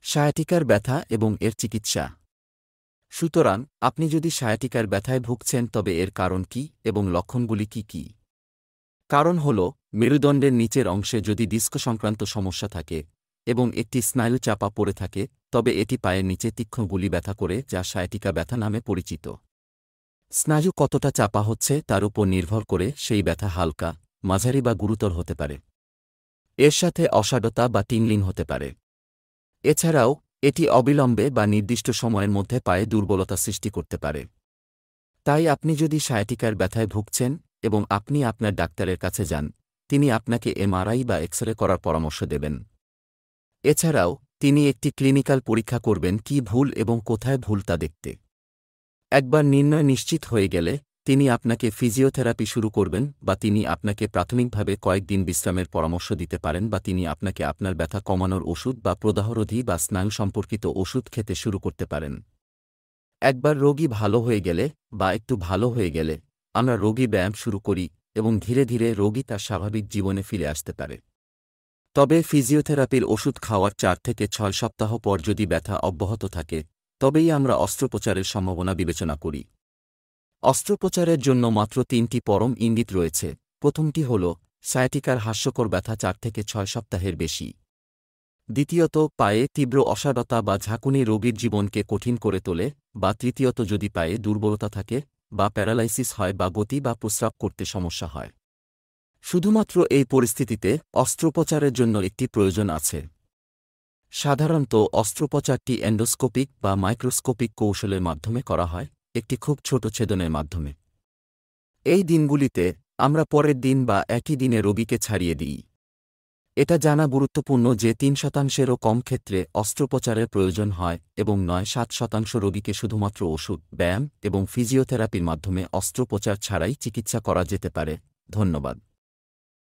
সায়াটিকার ব্যথা এবং এর চিকিৎসা। সুতরাং আপনি যদি সায়াটিকার ব্যথায় ভুগছেন তবে এর কারণ কি এবং লক্ষণগুলি কি কি? কারণ হল মেরুদণ্ডের নিচের অংশে যদি ডিস্ক সংক্রান্ত সমস্যা থাকে এবং একটি স্নায়ু চাপা পড়ে থাকে তবে এটি পায়ের নিচে তীক্ষ্ণ গুলি ব্যথা করে যা সায়াটিকা ব্যথা নামে পরিচিত। স্নায়ু কতটা চাপা হচ্ছে তার উপর নির্ভর করে সেই ব্যথা হালকা, মাঝারি বা গুরুতর হতে পারে। এর সাথে অসাড়তা বা টিংলিং হতে পারে। এছাড়াও এটি অবিলম্বে বা নির্দিষ্ট সময়ের মধ্যে পায়ে দুর্বলতা সৃষ্টি করতে পারে। তাই আপনি যদি সায়াটিকার ব্যথায় ভুগছেন এবং আপনি আপনার ডাক্তারের কাছে যান, তিনি আপনাকে এমআরআই বা এক্স-রে করার পরামর্শ দেবেন। এছাড়াও তিনি একটি ক্লিনিক্যাল পরীক্ষা করবেন কি ভুল এবং কোথায় ভুল তা দেখতে। একবার নির্ণয় নিশ্চিত হয়ে গেলে তিনি আপনাকে ফিজিওথেরাপি শুরু করবেন বা তিনি আপনাকে প্রাথমিকভাবে কয়েকদিন বিশ্রামের পরামর্শ দিতে পারেন বা তিনি আপনাকে আপনার ব্যথা কমানোর ওষুধ বা প্রদাহরোধী বা স্নায়ু সম্পর্কিত ওষুধ খেতে শুরু করতে পারেন। একবার রোগী ভালো হয়ে গেলে বা একটু ভালো হয়ে গেলে আমরা রোগী ব্যায়াম শুরু করি এবং ধীরে ধীরে রোগী তার স্বাভাবিক জীবনে ফিরে আসতে পারে। তবে ফিজিওথেরাপির ওষুধ খাওয়ার 4 থেকে 6 সপ্তাহ পর যদি ব্যথা অব্যাহত থাকে তবেই আমরা অস্ত্রোপচারের সম্ভাবনা বিবেচনা করি। অস্ত্রোপচারের জন্য মাত্র 3টি পরম ইঙ্গিত রয়েছে। প্রথমটি হল সায়াটিকার হাস্যকর ব্যথা 4 থেকে 6 সপ্তাহের বেশি। দ্বিতীয়ত, পায়ে তীব্র অসাড়তা বা ঝাঁকুনি রোগীর জীবনকে কঠিন করে তোলে, বা তৃতীয়ত যদি পায়ে দুর্বলতা থাকে বা প্যারালাইসিস হয় বা গতি বা প্রস্রাব করতে সমস্যা হয়। শুধুমাত্র এই পরিস্থিতিতে অস্ত্রোপচারের জন্য একটি প্রয়োজন আছে। সাধারণত অস্ত্রোপচারটি এন্ডোস্কোপিক বা মাইক্রোস্কোপিক কৌশলের মাধ্যমে করা হয়, একটি খুব ছোট ছেদনের মাধ্যমে। এই দিনগুলিতে আমরা পরের দিন বা একই দিনে রোগীকে ছাড়িয়ে দিই। এটা জানা গুরুত্বপূর্ণ যে 3%-এরও কম ক্ষেত্রে অস্ত্রোপচারের প্রয়োজন হয় এবং 9-7% রোগীকে শুধুমাত্র ওষুধ, ব্যায়াম এবং ফিজিওথেরাপির মাধ্যমে অস্ত্রোপচার ছাড়াই চিকিৎসা করা যেতে পারে। ধন্যবাদ।